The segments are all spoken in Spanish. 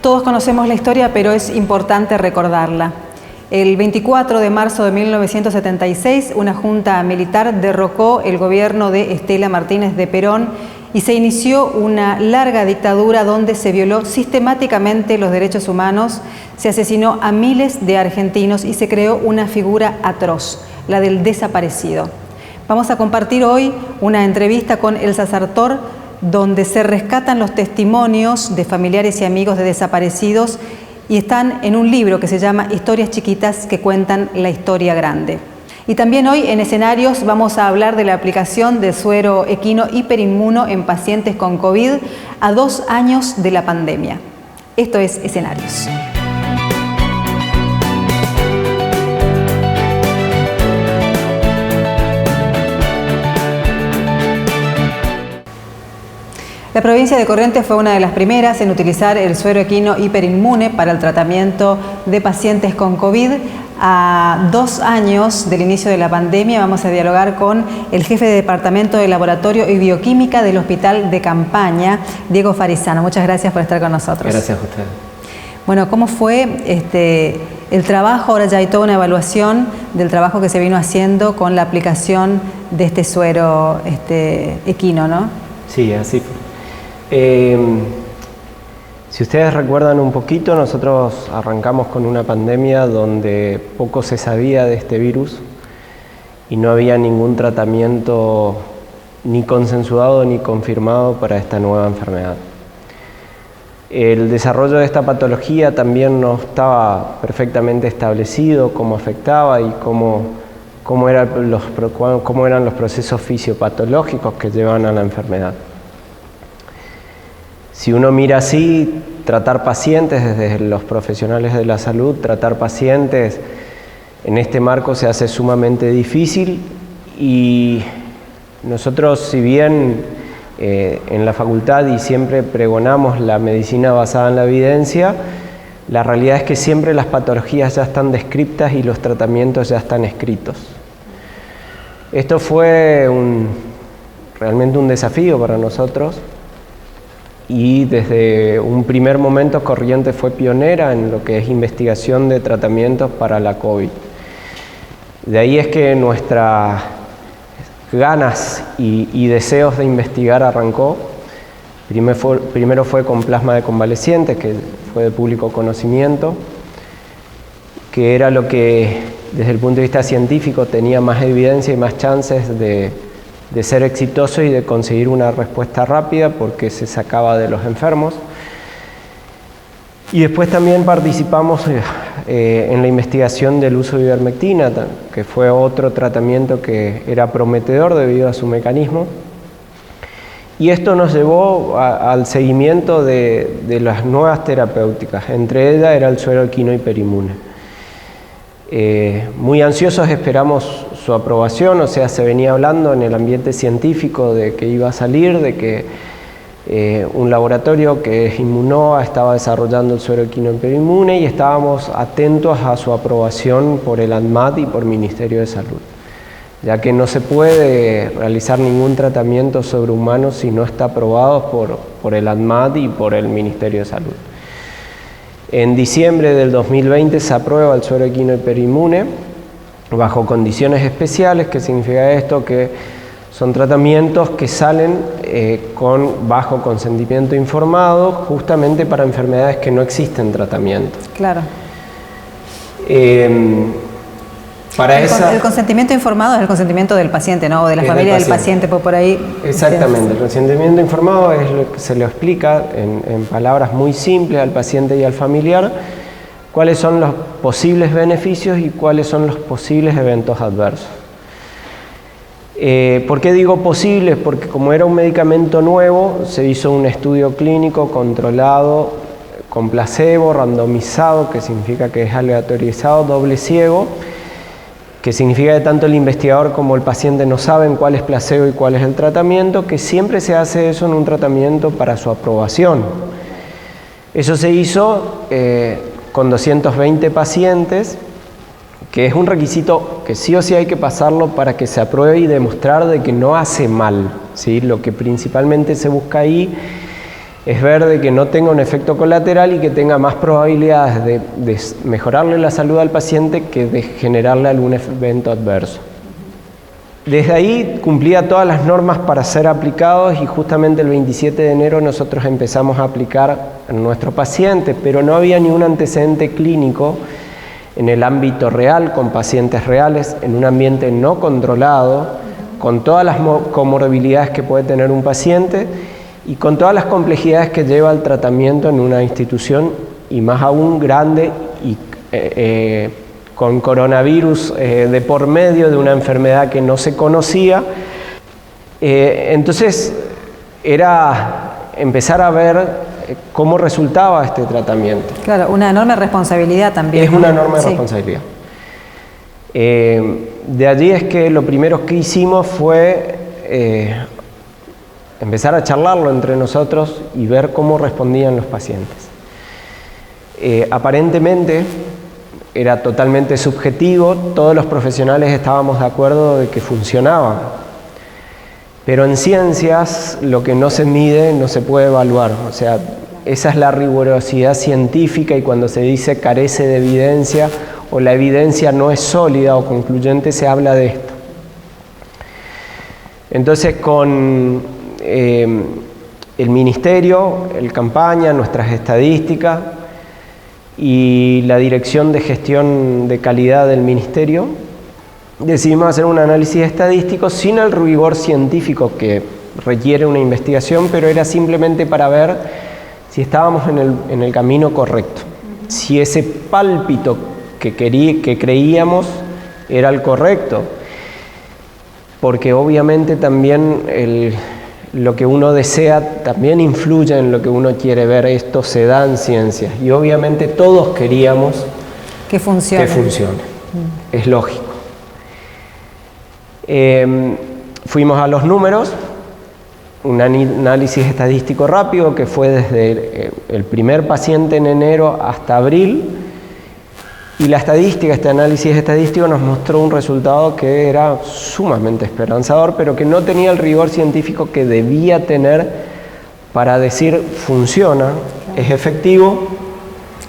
Todos conocemos la historia, pero es importante recordarla. El 24 de marzo de 1976, una junta militar derrocó el gobierno de Estela Martínez de Perón y se inició una larga dictadura donde se violó sistemáticamente los derechos humanos, se asesinó a miles de argentinos y se creó una figura atroz, la del desaparecido. Vamos a compartir hoy una entrevista con Elsa Sartor, donde se rescatan los testimonios de familiares y amigos de desaparecidos y están en un libro que se llama Historias chiquitas que cuentan la historia grande. Y también hoy en Escenarios vamos a hablar de la aplicación de suero equino hiperinmuno en pacientes con COVID a 2 años de la pandemia. Esto es Escenarios. La provincia de Corrientes fue una de las primeras en utilizar el suero equino hiperinmune para el tratamiento de pacientes con COVID. A 2 años del inicio de la pandemia vamos a dialogar con el jefe de Departamento de Laboratorio y Bioquímica del Hospital de Campaña, Diego Farisano. Muchas gracias por estar con nosotros. Gracias a usted. Bueno, ¿cómo fue el trabajo? Ahora ya hay toda una evaluación del trabajo que se vino haciendo con la aplicación de este suero equino, ¿no? Sí, así fue. Si ustedes recuerdan un poquito, nosotros arrancamos con una pandemia donde poco se sabía de este virus y no había ningún tratamiento ni consensuado ni confirmado para esta nueva enfermedad. El desarrollo de esta patología también no estaba perfectamente establecido, cómo afectaba y cómo eran los procesos fisiopatológicos que llevan a la enfermedad. Si uno mira así, tratar pacientes desde los profesionales de la salud, tratar pacientes en este marco se hace sumamente difícil y nosotros, si bien en la facultad y siempre pregonamos la medicina basada en la evidencia, la realidad es que siempre las patologías ya están descriptas y los tratamientos ya están escritos. Esto fue realmente un desafío para nosotros. Y desde un primer momento Corrientes fue pionera en lo que es investigación de tratamientos para la COVID. De ahí es que nuestras ganas y deseos de investigar arrancó. Primero fue con plasma de convalecientes, que fue de público conocimiento, que era lo que desde el punto de vista científico tenía más evidencia y más chances de ser exitoso y de conseguir una respuesta rápida porque se sacaba de los enfermos. Y después también participamos en la investigación del uso de ivermectina, que fue otro tratamiento que era prometedor debido a su mecanismo. Y esto nos llevó al seguimiento de las nuevas terapéuticas, entre ellas era el suero equino hiperinmune. Muy ansiosos esperamos su aprobación, o sea, se venía hablando en el ambiente científico de que iba a salir, de que un laboratorio que es Immunoa estaba desarrollando el suero equino hiperinmune y estábamos atentos a su aprobación por el ANMAT y por el Ministerio de Salud, ya que no se puede realizar ningún tratamiento sobre humanos si no está aprobado por el ANMAT y por el Ministerio de Salud. En diciembre del 2020 se aprueba el suero equino hiperinmune bajo condiciones especiales. ¿Qué significa esto? Que son tratamientos que salen bajo consentimiento informado, justamente para enfermedades que no existen tratamiento. Claro. El consentimiento informado es el consentimiento del paciente, ¿no? O de la familia del paciente, por ahí. Exactamente, el consentimiento informado es lo que se le explica en palabras muy simples al paciente y al familiar, cuáles son los posibles beneficios y cuáles son los posibles eventos adversos. ¿Por qué digo posibles? Porque como era un medicamento nuevo, se hizo un estudio clínico controlado con placebo, randomizado, que significa que es aleatorizado, doble ciego, que significa que tanto el investigador como el paciente no saben cuál es placebo y cuál es el tratamiento, que siempre se hace eso en un tratamiento para su aprobación. Eso se hizo con 220 pacientes, que es un requisito que sí o sí hay que pasarlo para que se apruebe y demostrar de que no hace mal, ¿sí? Lo que principalmente se busca ahí es ver de que no tenga un efecto colateral y que tenga más probabilidades de mejorarle la salud al paciente que de generarle algún evento adverso. Desde ahí cumplía todas las normas para ser aplicados y justamente el 27 de enero nosotros empezamos a aplicar a nuestros pacientes, pero no había ni un antecedente clínico en el ámbito real, con pacientes reales, en un ambiente no controlado, con todas las comorbilidades que puede tener un paciente y con todas las complejidades que lleva el tratamiento en una institución y más aún grande y con coronavirus de por medio de una enfermedad que no se conocía. Entonces era empezar a ver cómo resultaba este tratamiento. Claro, una enorme responsabilidad también. Es una enorme responsabilidad. De allí es que lo primero que hicimos fue empezar a charlarlo entre nosotros y ver cómo respondían los pacientes. Aparentemente era totalmente subjetivo, todos los profesionales estábamos de acuerdo de que funcionaba, pero en ciencias lo que no se mide no se puede evaluar, o sea, esa es la rigurosidad científica y cuando se dice carece de evidencia o la evidencia no es sólida o concluyente se habla de esto. Entonces con el ministerio, el campaña, nuestras estadísticas y la Dirección de Gestión de Calidad del Ministerio, decidimos hacer un análisis estadístico sin el rigor científico que requiere una investigación, pero era simplemente para ver si estábamos en el camino correcto, si ese pálpito que creíamos era el correcto, porque obviamente también lo que uno desea también influye en lo que uno quiere ver. Esto se da en ciencias y obviamente todos queríamos que funcione. Es lógico. Fuimos a los números, un análisis estadístico rápido que fue desde el primer paciente en enero hasta abril, y la estadística, este análisis estadístico nos mostró un resultado que era sumamente esperanzador, pero que no tenía el rigor científico que debía tener para decir funciona, es efectivo.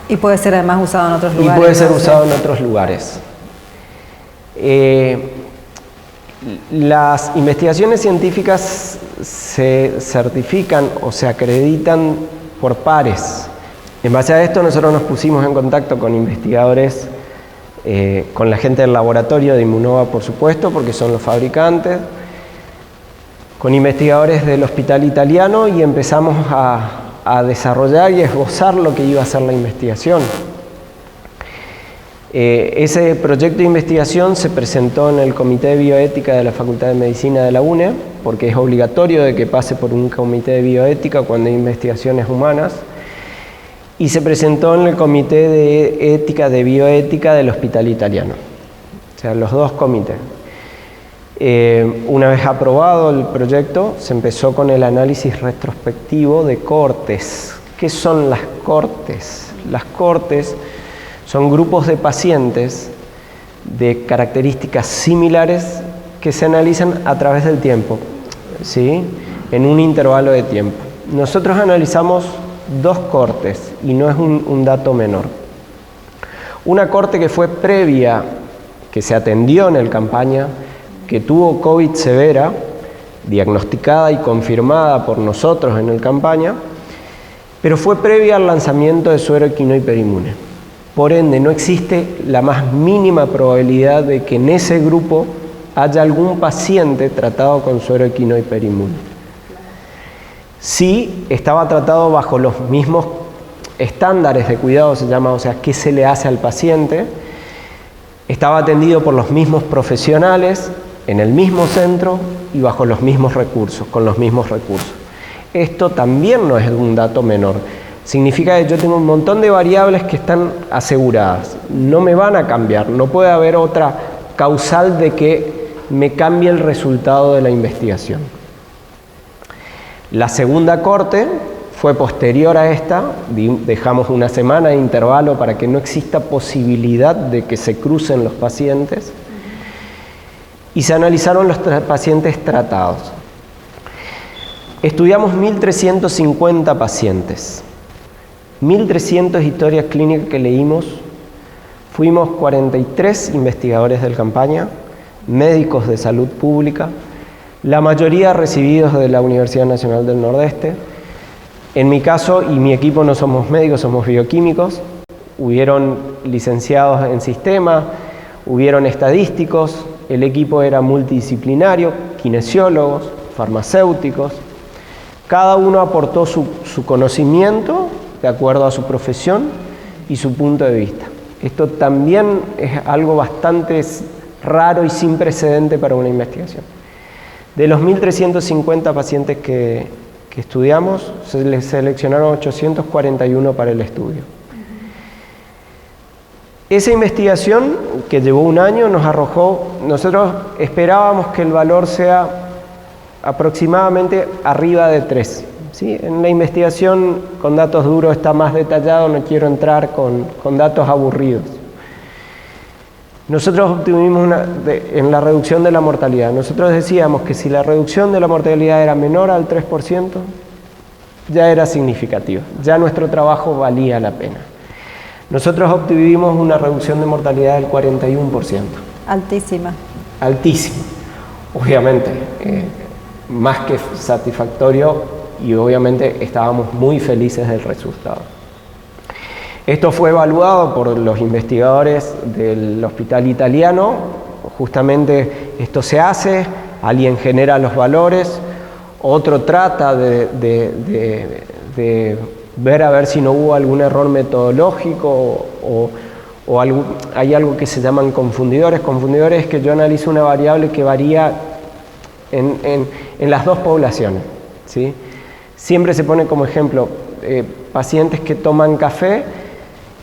Y puede ser además usado en otros lugares. Y puede ser usado en otros lugares. Las investigaciones científicas se certifican o se acreditan por pares. En base a esto nosotros nos pusimos en contacto con investigadores, con la gente del laboratorio de Immunova, por supuesto, porque son los fabricantes, con investigadores del Hospital Italiano y empezamos a desarrollar y esbozar lo que iba a ser la investigación. Ese proyecto de investigación se presentó en el Comité de Bioética de la Facultad de Medicina de la UNE, porque es obligatorio de que pase por un comité de bioética cuando hay investigaciones humanas, y se presentó en el Comité de Ética de Bioética del Hospital Italiano, o sea, los dos comités. Una vez aprobado el proyecto, se empezó con el análisis retrospectivo de cohortes. ¿Qué son las cohortes? Las cohortes son grupos de pacientes de características similares que se analizan a través del tiempo, ¿sí? En un intervalo de tiempo. Nosotros analizamos 2 cohortes y no es un dato menor. Una cohorte que fue previa, que se atendió en el campaña, que tuvo COVID severa, diagnosticada y confirmada por nosotros en el campaña, pero fue previa al lanzamiento de suero equino hiperinmune. Por ende, no existe la más mínima probabilidad de que en ese grupo haya algún paciente tratado con suero equino hiperinmune. Sí, estaba tratado bajo los mismos estándares de cuidado, se llama, o sea, qué se le hace al paciente. Estaba atendido por los mismos profesionales, en el mismo centro y bajo los mismos recursos, con los mismos recursos. Esto también no es un dato menor. Significa que yo tengo un montón de variables que están aseguradas. No me van a cambiar, no puede haber otra causal de que me cambie el resultado de la investigación. La segunda cohorte fue posterior a esta, dejamos una semana de intervalo para que no exista posibilidad de que se crucen los pacientes y se analizaron los pacientes tratados. Estudiamos 1.350 pacientes, 1.300 historias clínicas que leímos. Fuimos 43 investigadores de campaña, médicos de salud pública, la mayoría recibidos de la Universidad Nacional del Nordeste. En mi caso y mi equipo no somos médicos, somos bioquímicos. Hubieron licenciados en sistema, hubieron estadísticos, el equipo era multidisciplinario, kinesiólogos, farmacéuticos. Cada uno aportó su conocimiento de acuerdo a su profesión y su punto de vista. Esto también es algo bastante raro y sin precedente para una investigación. De los 1.350 pacientes que estudiamos, se les seleccionaron 841 para el estudio. Esa investigación, que llevó un año, nos arrojó, nosotros esperábamos que el valor sea aproximadamente arriba de 3. ¿Sí? En la investigación con datos duros está más detallado, no quiero entrar con datos aburridos. Nosotros obtuvimos en la reducción de la mortalidad, nosotros decíamos que si la reducción de la mortalidad era menor al 3%, ya era significativo, ya nuestro trabajo valía la pena. Nosotros obtuvimos una reducción de mortalidad del 41%. Altísima. Altísima. Obviamente, más que satisfactorio, y obviamente estábamos muy felices del resultado. Esto fue evaluado por los investigadores del hospital italiano. Justamente esto se hace, alguien genera los valores, otro trata de ver a ver si no hubo algún error metodológico o hay algo que se llaman confundidores. Confundidores es que yo analizo una variable que varía en las dos poblaciones, ¿sí? Siempre se pone como ejemplo pacientes que toman café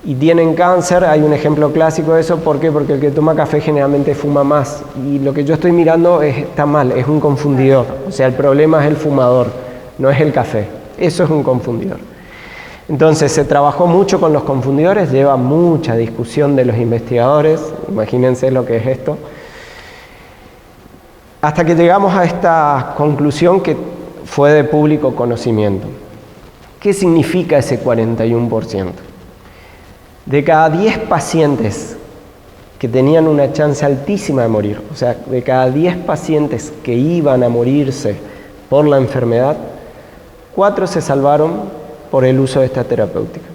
y tienen cáncer. Hay un ejemplo clásico de eso. ¿Por qué? Porque el que toma café generalmente fuma más. Y lo que yo estoy mirando está mal, es un confundidor. O sea, el problema es el fumador, no es el café. Eso es un confundidor. Entonces, se trabajó mucho con los confundidores, lleva mucha discusión de los investigadores. Imagínense lo que es esto. Hasta que llegamos a esta conclusión que fue de público conocimiento. ¿Qué significa ese 41%? De cada 10 pacientes que tenían una chance altísima de morir, o sea, de cada 10 pacientes que iban a morirse por la enfermedad, 4 se salvaron por el uso de esta terapéutica.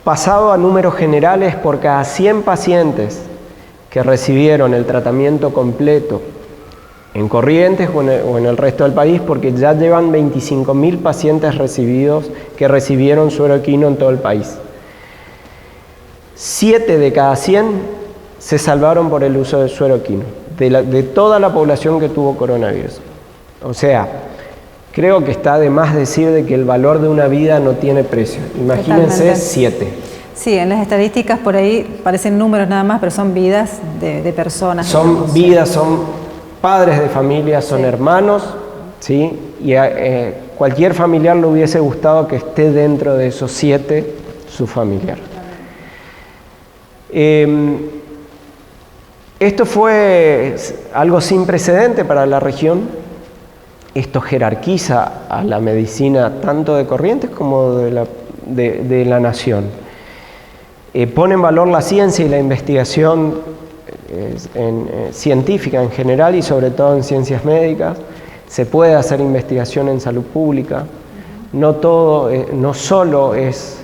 Pasado a números generales, por cada 100 pacientes que recibieron el tratamiento completo en Corrientes o en el resto del país, porque ya llevan 25.000 pacientes recibidos que recibieron suero equino en todo el país. 7 de cada 100 se salvaron por el uso de suero equino, de toda la población que tuvo coronavirus. O sea, creo que está de más decir de que el valor de una vida no tiene precio. Imagínense. Totalmente. 7. Sí, en las estadísticas por ahí parecen números nada más, pero son vidas de personas. Son digamos. Vidas, son padres de familia, son sí. Hermanos, ¿sí? Y cualquier familiar le hubiese gustado que esté dentro de esos 7 su familiar. Esto fue algo sin precedente para la región. Esto jerarquiza a la medicina tanto de Corrientes como de la nación. Pone en valor la ciencia y la investigación científica en general y sobre todo en ciencias médicas. Se puede hacer investigación en salud pública. No solo es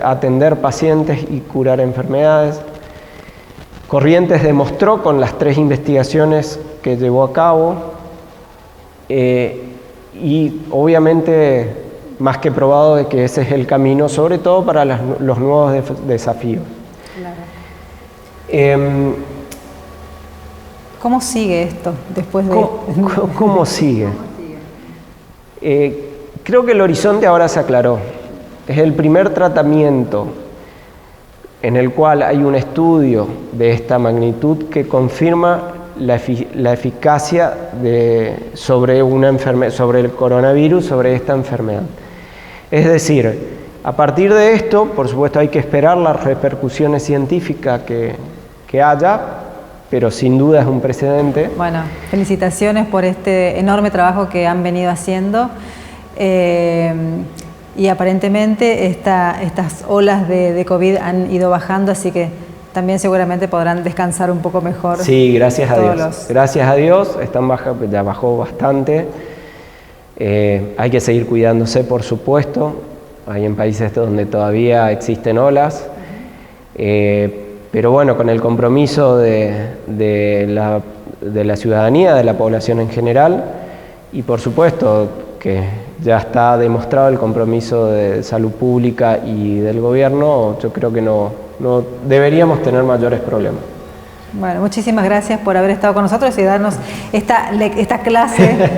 atender pacientes y curar enfermedades. Corrientes demostró con las 3 investigaciones que llevó a cabo y obviamente más que probado de que ese es el camino, sobre todo para los nuevos desafíos. Claro. ¿Cómo sigue esto después de...? ¿Cómo sigue? Creo que el horizonte ahora se aclaró. Es el primer tratamiento en el cual hay un estudio de esta magnitud que confirma la eficacia sobre el coronavirus, sobre esta enfermedad. Es decir, a partir de esto, por supuesto hay que esperar las repercusiones científicas que haya, pero sin duda es un precedente. Bueno, felicitaciones por este enorme trabajo que han venido haciendo. Y aparentemente estas olas de COVID han ido bajando, así que también seguramente podrán descansar un poco mejor. Sí, gracias a Dios. Gracias a Dios, ya bajó bastante. Hay que seguir cuidándose, por supuesto. Hay en países donde todavía existen olas. Pero bueno, con el compromiso de la ciudadanía, de la población en general, y por supuesto que ya está demostrado el compromiso de salud pública y del gobierno, yo creo que no deberíamos tener mayores problemas. Bueno, muchísimas gracias por haber estado con nosotros y darnos esta clase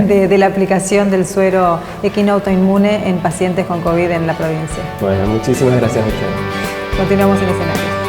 de la aplicación del suero equinoautoinmune en pacientes con COVID en la provincia. Bueno, muchísimas gracias a ustedes. Continuamos en escenario.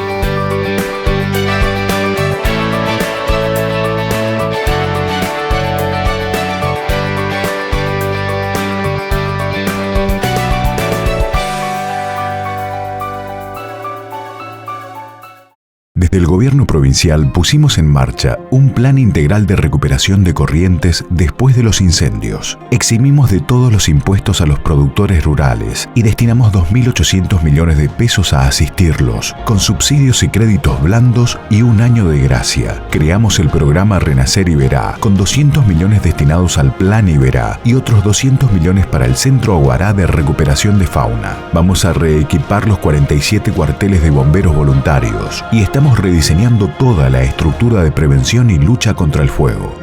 Desde el gobierno provincial pusimos en marcha un plan integral de recuperación de Corrientes después de los incendios. Eximimos de todos los impuestos a los productores rurales y destinamos 2.800 millones de pesos a asistirlos, con subsidios y créditos blandos y un año de gracia. Creamos el programa Renacer Iberá, con 200 millones destinados al Plan Iberá y otros 200 millones para el Centro Aguará de Recuperación de Fauna. Vamos a reequipar los 47 cuarteles de bomberos voluntarios y estamos rediseñando toda la estructura de prevención y lucha contra el fuego.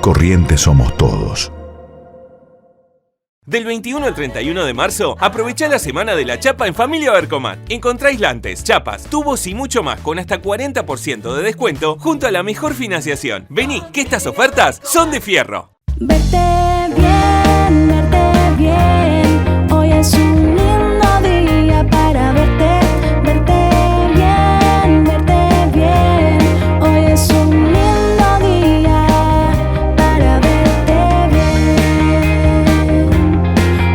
Corrientes somos todos. Del 21 al 31 de marzo, aprovecha la semana de la chapa en Familia Bercomat. Encontrá aislantes, chapas, tubos y mucho más con hasta 40% de descuento junto a la mejor financiación. Vení, que estas ofertas son de fierro. Verte bien, hoy es un lindo día para verte bien, hoy es un lindo día para verte bien,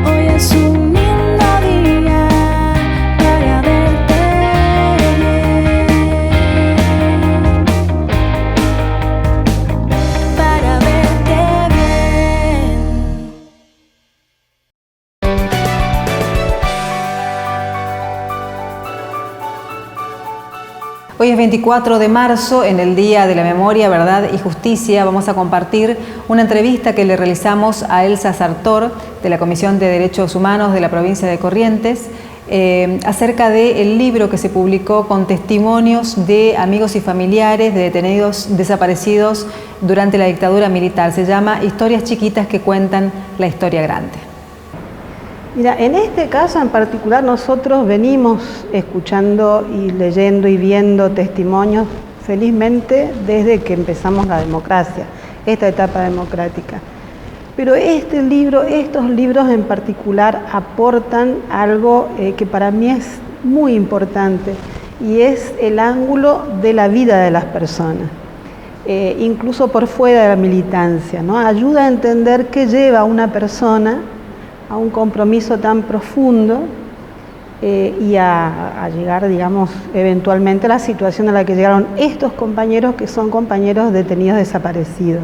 hoy es un lindo día para verte bien, para verte bien. Hoy es 24 de marzo, en el Día de la Memoria, Verdad y Justicia. Vamos a compartir una entrevista que le realizamos a Elsa Sartor, de la Comisión de Derechos Humanos de la provincia de Corrientes, acerca del libro que se publicó con testimonios de amigos y familiares de detenidos desaparecidos durante la dictadura militar. Se llama Historias chiquitas que cuentan la historia grande. Mira, en este caso en particular nosotros venimos escuchando y leyendo y viendo testimonios, felizmente, desde que empezamos la democracia, esta etapa democrática. Pero estos libros en particular aportan algo que para mí es muy importante y es el ángulo de la vida de las personas, incluso por fuera de la militancia, ¿no? Ayuda a entender qué lleva a una persona a un compromiso tan profundo y a llegar, digamos, eventualmente a la situación a la que llegaron estos compañeros que son compañeros detenidos desaparecidos.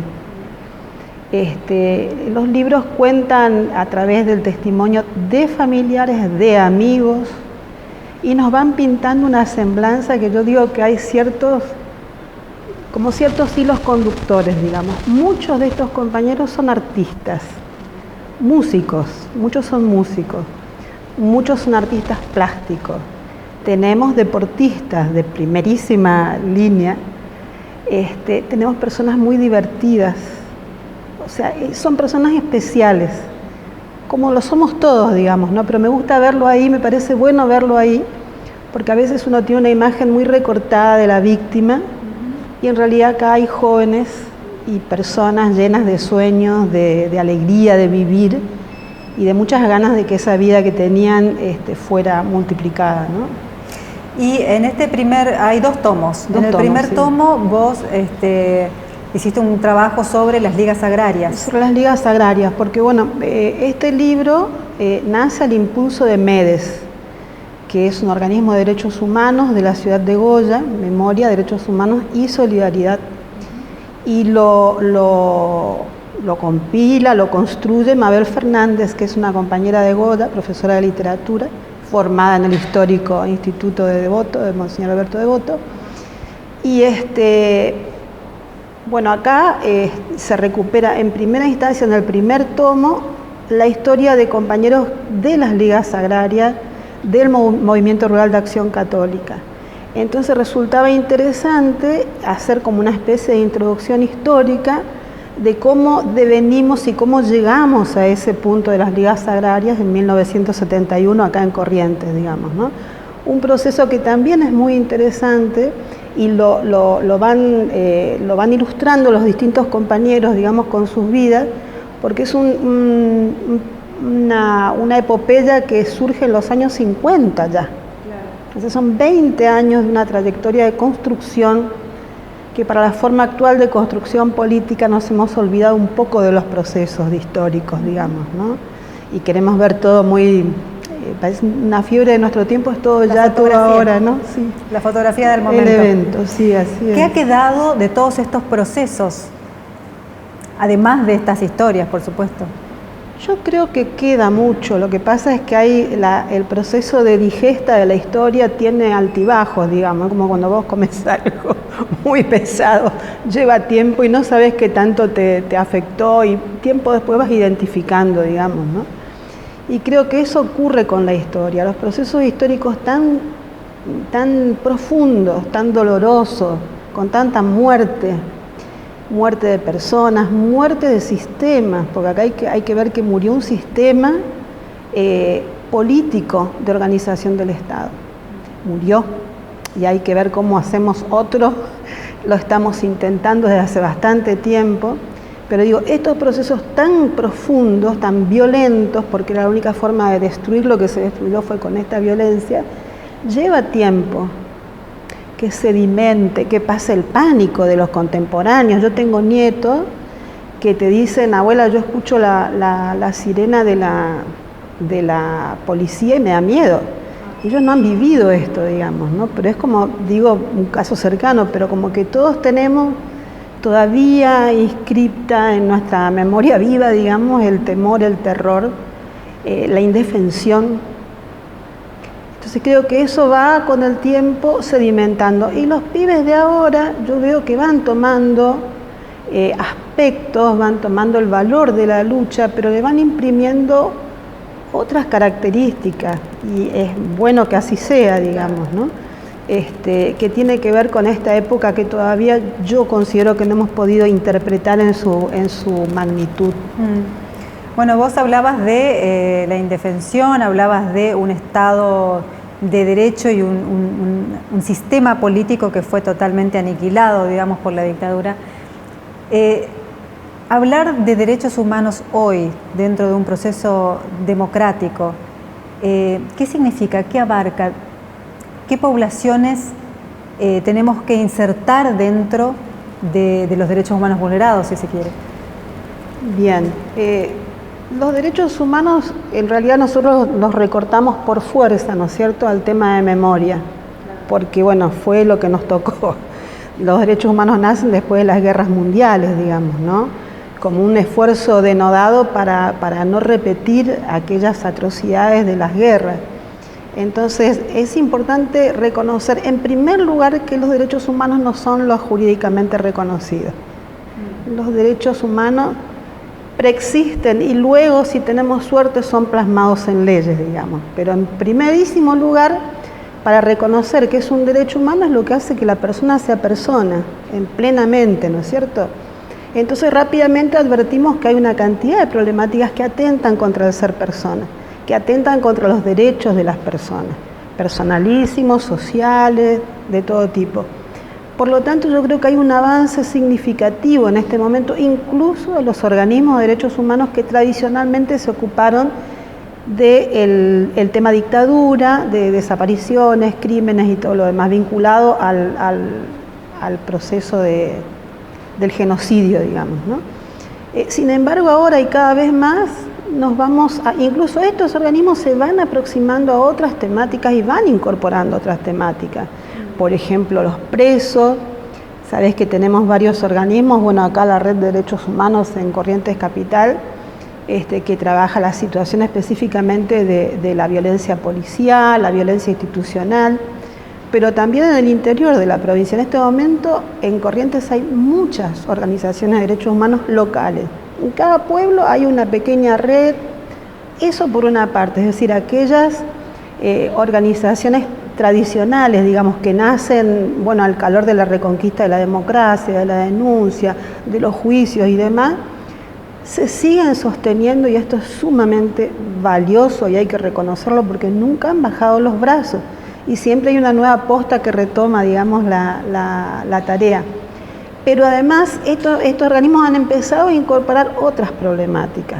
Los libros cuentan a través del testimonio de familiares, de amigos, y nos van pintando una semblanza que yo digo que hay ciertos hilos conductores, digamos. Muchos de estos compañeros son artistas, músicos, muchos son músicos, muchos son artistas plásticos. Tenemos deportistas de primerísima línea, tenemos personas muy divertidas, o sea, son personas especiales, como lo somos todos, digamos, ¿no? Pero me gusta verlo ahí, me parece bueno verlo ahí, porque a veces uno tiene una imagen muy recortada de la víctima y en realidad acá hay jóvenes y personas llenas de sueños, de alegría de vivir y de muchas ganas de que esa vida que tenían fuera multiplicada, ¿no? Y en hay dos tomos. En el primer tomo vos hiciste un trabajo sobre las ligas agrarias. Sobre las ligas agrarias, porque bueno, este libro nace al impulso de MEDES. que es un organismo de derechos humanos de la ciudad de Goya, Memoria, Derechos Humanos y Solidaridad. Y lo compila, lo construye Mabel Fernández, que es una compañera de Goya, profesora de literatura, formada en el histórico Instituto de Devoto, de Monseñor Alberto Devoto. Y bueno, acá se recupera en primera instancia, en el primer tomo, la historia de compañeros de las ligas agrarias del Movimiento Rural de Acción Católica. Entonces resultaba interesante hacer como una especie de introducción histórica de cómo devenimos y cómo llegamos a ese punto de las ligas agrarias en 1971 acá en Corrientes, digamos, ¿no? Un proceso que también es muy interesante y lo van ilustrando los distintos compañeros, digamos, con sus vidas, porque es una epopeya que surge en los años 50 ya. Claro. Entonces son 20 años de una trayectoria de construcción que para la forma actual de construcción política nos hemos olvidado un poco de los procesos históricos, digamos, ¿no? Y queremos ver todo muy... parece una fiebre de nuestro tiempo, es todo ya, todo ahora, ¿no? Sí. La fotografía del momento. El evento, sí, así es. ¿Qué ha quedado de todos estos procesos? Además de estas historias, por supuesto. Yo creo que queda mucho. Lo que pasa es que hay el proceso de digesta de la historia tiene altibajos, digamos, como cuando vos comes algo muy pesado, lleva tiempo y no sabes qué tanto te afectó y tiempo después vas identificando, digamos, ¿no? Y creo que eso ocurre con la historia. Los procesos históricos tan profundos, tan dolorosos, con tanta muerte de personas, muerte de sistemas, porque acá hay que ver que murió un sistema político de organización del Estado. Murió, y hay que ver cómo hacemos otro, lo estamos intentando desde hace bastante tiempo, pero digo, estos procesos tan profundos, tan violentos, porque la única forma de destruir lo que se destruyó fue con esta violencia, lleva tiempo que sedimente, que pase el pánico de los contemporáneos. Yo tengo nietos que te dicen, abuela, yo escucho la sirena de la policía y me da miedo. Ellos no han vivido esto, digamos, ¿no? Pero es como, digo, un caso cercano, pero como que todos tenemos todavía inscripta en nuestra memoria viva, digamos, el temor, el terror, la indefensión. Entonces creo que eso va con el tiempo sedimentando. Y los pibes de ahora, yo veo que van tomando aspectos, van tomando el valor de la lucha, pero le van imprimiendo otras características. Y es bueno que así sea, digamos, ¿no? Que tiene que ver con esta época que todavía yo considero que no hemos podido interpretar en su magnitud. Bueno, vos hablabas de la indefensión, hablabas de un Estado de derecho y un sistema político que fue totalmente aniquilado, digamos, por la dictadura. Hablar de derechos humanos hoy, dentro de un proceso democrático, ¿qué significa? ¿Qué abarca? ¿Qué poblaciones tenemos que insertar dentro de los derechos humanos vulnerados, si se quiere? Bien. Los derechos humanos, en realidad nosotros los recortamos por fuerza, ¿no es cierto?, al tema de memoria, porque, bueno, fue lo que nos tocó. Los derechos humanos nacen después de las guerras mundiales, digamos, ¿no?, como un esfuerzo denodado para no repetir aquellas atrocidades de las guerras. Entonces, es importante reconocer, en primer lugar, que los derechos humanos no son los jurídicamente reconocidos. Los derechos humanos preexisten y luego, si tenemos suerte, son plasmados en leyes, digamos. Pero en primerísimo lugar, para reconocer que es un derecho humano es lo que hace que la persona sea persona, plenamente, ¿no es cierto? Entonces rápidamente advertimos que hay una cantidad de problemáticas que atentan contra el ser persona, que atentan contra los derechos de las personas, personalísimos, sociales, de todo tipo. Por lo tanto, yo creo que hay un avance significativo en este momento, incluso de los organismos de derechos humanos que tradicionalmente se ocuparon del tema dictadura, de desapariciones, crímenes y todo lo demás, vinculado al proceso del genocidio, digamos, ¿no? Sin embargo, ahora y cada vez más incluso estos organismos se van aproximando a otras temáticas y van incorporando otras temáticas. Por ejemplo, los presos. Sabés que tenemos varios organismos, bueno, acá la Red de Derechos Humanos en Corrientes Capital, que trabaja la situación específicamente de la violencia policial, la violencia institucional, pero también en el interior de la provincia. En este momento en Corrientes hay muchas organizaciones de derechos humanos locales. En cada pueblo hay una pequeña red, eso por una parte, es decir, aquellas organizaciones tradicionales, digamos, que nacen, bueno, al calor de la reconquista de la democracia, de la denuncia, de los juicios y demás, se siguen sosteniendo, y esto es sumamente valioso y hay que reconocerlo porque nunca han bajado los brazos y siempre hay una nueva posta que retoma, digamos, la tarea. Pero además estos organismos han empezado a incorporar otras problemáticas.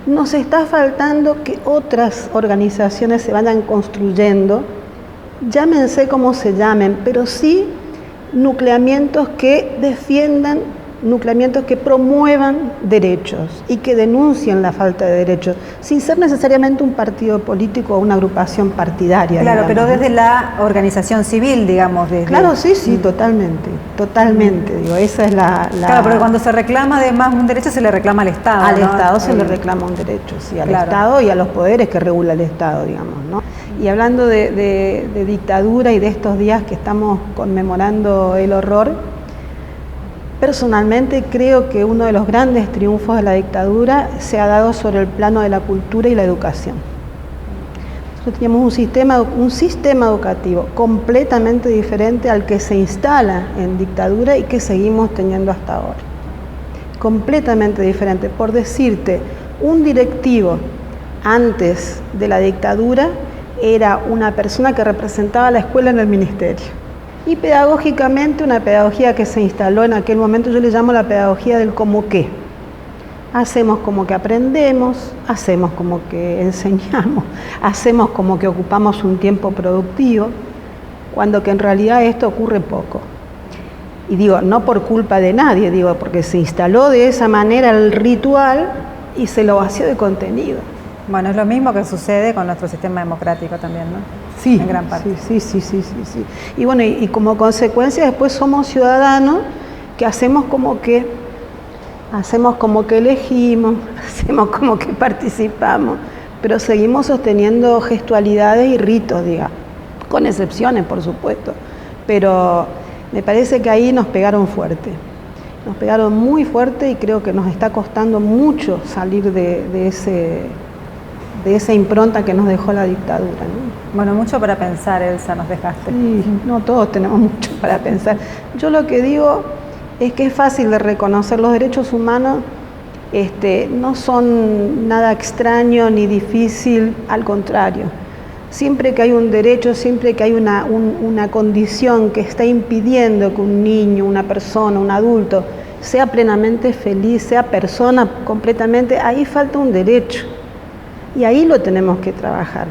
Nos está faltando que otras organizaciones se vayan construyendo, llámense como se llamen, pero sí nucleamientos que defiendan, nucleamientos que promuevan derechos y que denuncien la falta de derechos, sin ser necesariamente un partido político o una agrupación partidaria. Claro, digamos, pero desde la organización civil, digamos. Claro, sí, totalmente, digo, esa es la... Claro, pero cuando se reclama además un derecho se le reclama al Estado, Al ¿no? Estado se le reclama un derecho, sí, al Claro. Estado y a los poderes que regula el Estado, digamos, ¿no? Y hablando de dictadura y de estos días que estamos conmemorando el horror, personalmente creo que uno de los grandes triunfos de la dictadura se ha dado sobre el plano de la cultura y la educación. Nosotros teníamos un sistema educativo completamente diferente al que se instala en dictadura y que seguimos teniendo hasta ahora. Completamente diferente. Por decirte, un directivo antes de la dictadura era una persona que representaba a la escuela en el ministerio. Y pedagógicamente, una pedagogía que se instaló en aquel momento, yo le llamo la pedagogía del como qué. Hacemos como que aprendemos, hacemos como que enseñamos, hacemos como que ocupamos un tiempo productivo, cuando que en realidad esto ocurre poco. Y digo, no por culpa de nadie, digo, porque se instaló de esa manera el ritual y se lo vació de contenido. Bueno, es lo mismo que sucede con nuestro sistema democrático también, ¿no? Sí, en gran parte. Sí. Y bueno, y como consecuencia después somos ciudadanos que hacemos como que elegimos, hacemos como que participamos, pero seguimos sosteniendo gestualidades y ritos, digamos, con excepciones, por supuesto. Pero me parece que ahí nos pegaron fuerte. Nos pegaron muy fuerte y creo que nos está costando mucho salir de esa impronta que nos dejó la dictadura, ¿no? Bueno, mucho para pensar, Elsa, nos dejaste. Sí, no todos tenemos mucho para pensar. Yo lo que digo es que es fácil de reconocer los derechos humanos, no son nada extraño ni difícil, al contrario. Siempre que hay un derecho, siempre que hay una condición que está impidiendo que un niño, una persona, un adulto sea plenamente feliz, sea persona completamente, ahí falta un derecho. Y ahí lo tenemos que trabajar.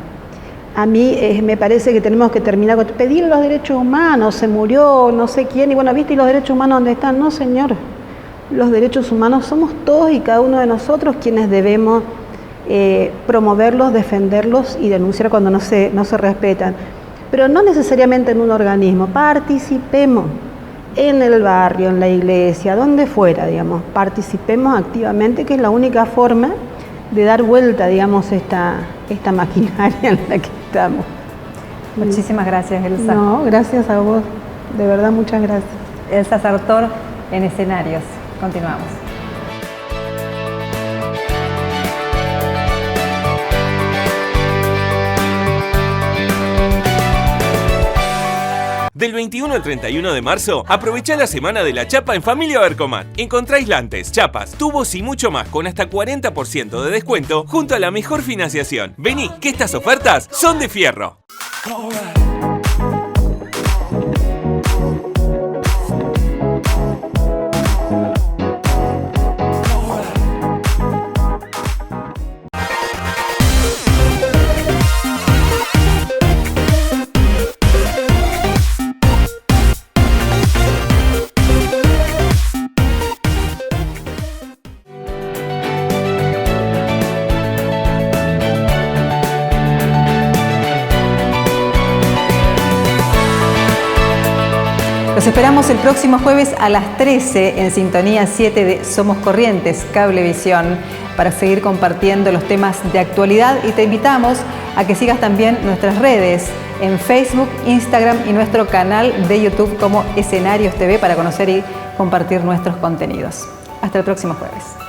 A mí me parece que tenemos que terminar con pedir los derechos humanos, se murió no sé quién, y bueno, ¿viste? ¿Y los derechos humanos dónde están? No, señor. Los derechos humanos somos todos y cada uno de nosotros quienes debemos promoverlos, defenderlos y denunciar cuando no se respetan. Pero no necesariamente en un organismo. Participemos en el barrio, en la iglesia, donde fuera, digamos. Participemos activamente, que es la única forma de dar vuelta, digamos, esta maquinaria en la que estamos. Muchísimas gracias, Elsa. No, gracias a vos, de verdad, muchas gracias. Elsa Sartor en Escenarios. Continuamos. Del 21 al 31 de marzo, aprovecha la semana de la chapa en Familia Bercomat. Encontrá aislantes, chapas, tubos y mucho más con hasta 40% de descuento junto a la mejor financiación. Vení, que estas ofertas son de fierro. Los esperamos el próximo jueves a las 13 en Sintonía 7 de Somos Corrientes, Cablevisión, para seguir compartiendo los temas de actualidad, y te invitamos a que sigas también nuestras redes en Facebook, Instagram y nuestro canal de YouTube como Escenarios TV para conocer y compartir nuestros contenidos. Hasta el próximo jueves.